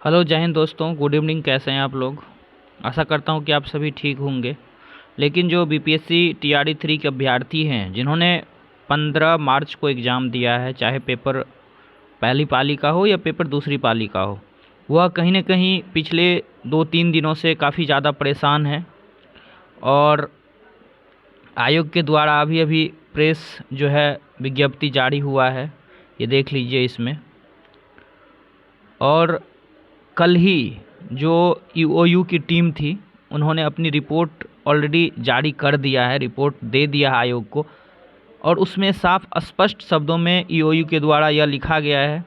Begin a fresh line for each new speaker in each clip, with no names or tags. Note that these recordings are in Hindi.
हेलो जय हिंद दोस्तों, गुड इवनिंग। कैसे हैं आप लोग? आशा करता हूं कि आप सभी ठीक होंगे। लेकिन जो बीपीएससी टीआरई 3 के अभ्यर्थी हैं जिन्होंने 15 मार्च को एग्ज़ाम दिया है, चाहे पेपर पहली पाली का हो या पेपर दूसरी पाली का हो, वह कहीं न कहीं पिछले 2-3 दिनों से काफ़ी ज़्यादा परेशान है। और आयोग के द्वारा अभी अभी प्रेस जो है विज्ञप्ति जारी हुआ है, ये देख लीजिए इसमें। और कल ही जो ईओयू की टीम थी उन्होंने अपनी रिपोर्ट ऑलरेडी जारी कर दिया है, रिपोर्ट दे दिया है आयोग को। और उसमें साफ स्पष्ट शब्दों में ईओयू के द्वारा यह लिखा गया है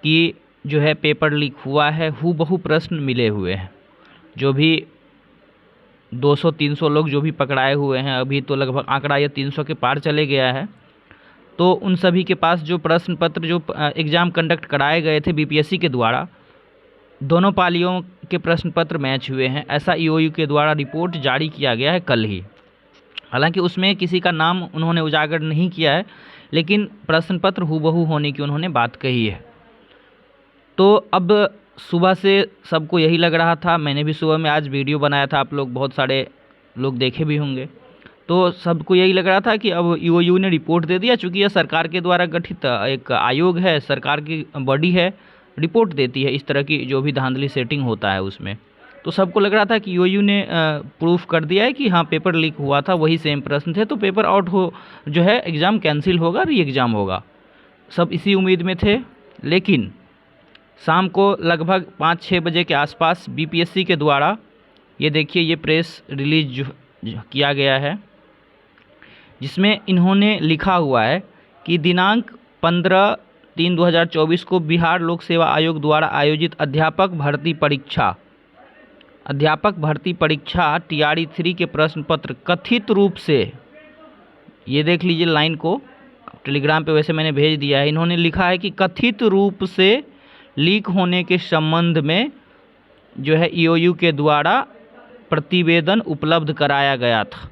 कि जो है पेपर लीक हुआ है, हूबहू प्रश्न मिले हुए हैं। जो भी 200-300 लोग जो भी पकड़ाए हुए हैं, अभी तो लगभग आंकड़ा ये 300 के पार चले गया है, तो उन सभी के पास जो प्रश्न पत्र जो एग्ज़ाम कंडक्ट कराए गए थे बीपीएससी के द्वारा, दोनों पालियों के प्रश्न पत्र मैच हुए हैं। ऐसा ईओयू के द्वारा रिपोर्ट जारी किया गया है कल ही। हालांकि उसमें किसी का नाम उन्होंने उजागर नहीं किया है, लेकिन प्रश्न पत्र हूबहू होने की उन्होंने बात कही है। तो अब सुबह से सबको यही लग रहा था, मैंने भी सुबह में आज वीडियो बनाया था, आप लोग बहुत सारे लोग देखे भी होंगे। तो सबको यही लग रहा था कि अब ईओयू ने रिपोर्ट दे दिया, चूँकि यह सरकार के द्वारा गठित एक आयोग है, सरकार की बॉडी है, रिपोर्ट देती है इस तरह की जो भी धांधली सेटिंग होता है उसमें। तो सबको लग रहा था कि ईओयू ने प्रूफ कर दिया है कि हाँ पेपर लीक हुआ था, वही सेम प्रश्न थे, तो पेपर आउट हो जो है एग्ज़ाम कैंसिल होगा, री एग्ज़ाम होगा। सब इसी उम्मीद में थे। लेकिन शाम को लगभग 5-6 बजे के आसपास बीपीएससी के द्वारा ये देखिए ये प्रेस रिलीज जो किया गया है, जिसमें इन्होंने लिखा हुआ है कि दिनांक 15/3/2024 को बिहार लोक सेवा आयोग द्वारा आयोजित अध्यापक भर्ती परीक्षा टीआरई 3 के प्रश्न पत्र कथित रूप से, ये देख लीजिए लाइन को, टेलीग्राम पे वैसे मैंने भेज दिया है, इन्होंने लिखा है कि कथित रूप से लीक होने के संबंध में जो है ईओयू के द्वारा प्रतिवेदन उपलब्ध कराया गया था,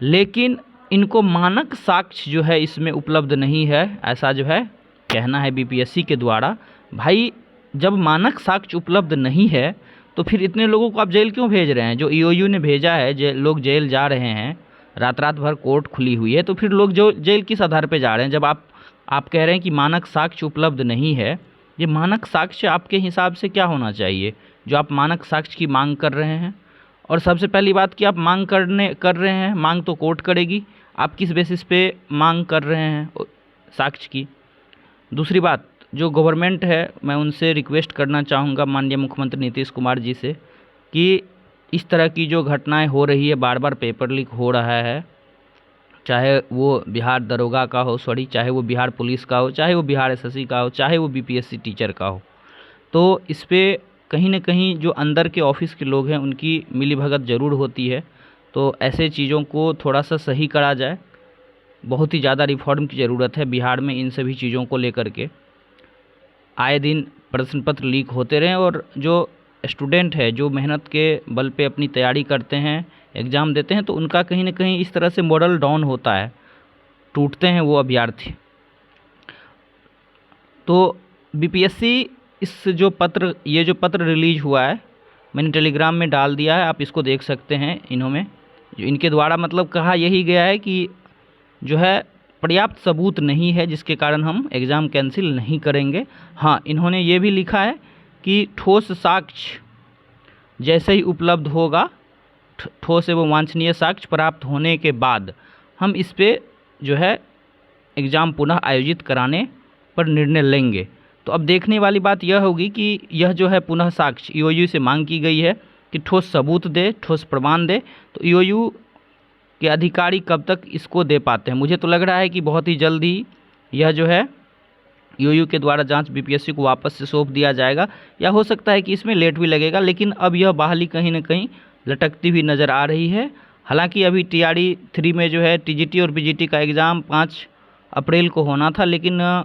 लेकिन इनको मानक साक्ष्य जो है इसमें उपलब्ध नहीं है, ऐसा जो है कहना है बीपीएससी के द्वारा। भाई जब मानक साक्ष्य उपलब्ध नहीं है तो फिर इतने लोगों को आप जेल क्यों भेज रहे हैं? जो ईओयू ने भेजा है, लोग जेल जा रहे हैं, रात भर कोर्ट खुली हुई है, तो फिर लोग जो जेल किस आधार पे जा रहे हैं? जब आप कह रहे हैं कि मानक साक्ष्य उपलब्ध नहीं है, ये मानक साक्ष्य आपके हिसाब से क्या होना चाहिए जो आप मानक साक्ष्य की मांग कर रहे हैं? और सबसे पहली बात कि आप मांग कर रहे हैं, मांग तो कोर्ट करेगी, आप किस बेसिस पे मांग कर रहे हैं साक्ष्य की? दूसरी बात, जो गवर्नमेंट है, मैं उनसे रिक्वेस्ट करना चाहूँगा माननीय मुख्यमंत्री नीतीश कुमार जी से कि इस तरह की जो घटनाएं हो रही है, बार बार पेपर लीक हो रहा है, चाहे वो बिहार दरोगा का हो, चाहे वो बिहार पुलिस का हो, चाहे वो बिहार एसएससी का हो, चाहे वो बीपीएससी टीचर का हो, तो इस पर कहीं न कहीं जो अंदर के ऑफिस के लोग हैं उनकी मिलीभगत ज़रूर होती है। तो ऐसे चीज़ों को थोड़ा सा सही करा जाए। बहुत ही ज़्यादा रिफॉर्म की ज़रूरत है बिहार में इन सभी चीज़ों को लेकर के। आए दिन प्रश्न पत्र लीक होते रहें और जो स्टूडेंट है, जो मेहनत के बल पे अपनी तैयारी करते हैं, एग्ज़ाम देते हैं, तो उनका कहीं न कहीं इस तरह से मॉरल डाउन होता है, टूटते हैं वो अभ्यर्थी। तो बीपीएससी इस जो पत्र रिलीज हुआ है, मैंने टेलीग्राम में डाल दिया है, आप इसको देख सकते हैं। इन्होंने जो इनके द्वारा मतलब कहा यही गया है कि जो है पर्याप्त सबूत नहीं है जिसके कारण हम एग्ज़ाम कैंसिल नहीं करेंगे। हाँ, इन्होंने ये भी लिखा है कि ठोस साक्ष्य जैसे ही उपलब्ध होगा, ठोस एवं वांछनीय साक्ष्य प्राप्त होने के बाद हम इस पे जो है एग्ज़ाम पुनः आयोजित कराने पर निर्णय लेंगे। तो अब देखने वाली बात यह होगी कि यह जो है पुनः साक्ष्य ईओयू से मांग की गई है कि ठोस सबूत दे, ठोस प्रमाण दे, तो ईओयू के अधिकारी कब तक इसको दे पाते हैं? मुझे तो लग रहा है कि बहुत ही जल्द ही यह जो है ईओयू के द्वारा जांच बीपीएससी को वापस से सौंप दिया जाएगा, या हो सकता है कि इसमें लेट भी लगेगा। लेकिन अब यह बहाली कहीं न कहीं लटकती हुई नज़र आ रही है। हालांकि अभी टीआरई 3 में जो है टीजीटी और पीजीटी का एग्ज़ाम 5 अप्रैल को होना था, लेकिन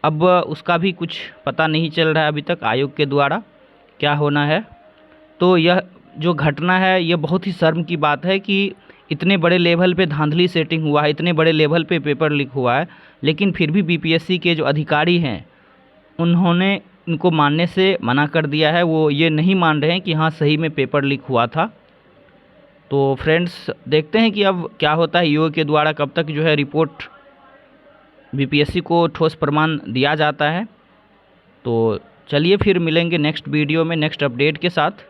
अब उसका भी कुछ पता नहीं चल रहा है अभी तक आयोग के द्वारा क्या होना है। तो यह जो घटना है ये बहुत ही शर्म की बात है कि इतने बड़े लेवल पे धांधली सेटिंग हुआ है, इतने बड़े लेवल पे पेपर लीक हुआ है, लेकिन फिर भी बीपीएससी के जो अधिकारी हैं उन्होंने इनको मानने से मना कर दिया है। वो ये नहीं मान रहे हैं कि हाँ सही में पेपर लीक हुआ था। तो फ्रेंड्स देखते हैं कि अब क्या होता है, ईओ के द्वारा कब तक जो है रिपोर्ट बीपीएससी को ठोस प्रमाण दिया जाता है। तो चलिए फिर मिलेंगे नेक्स्ट वीडियो में नेक्स्ट अपडेट के साथ।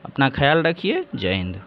अपना ख्याल रखिए। जय हिंद।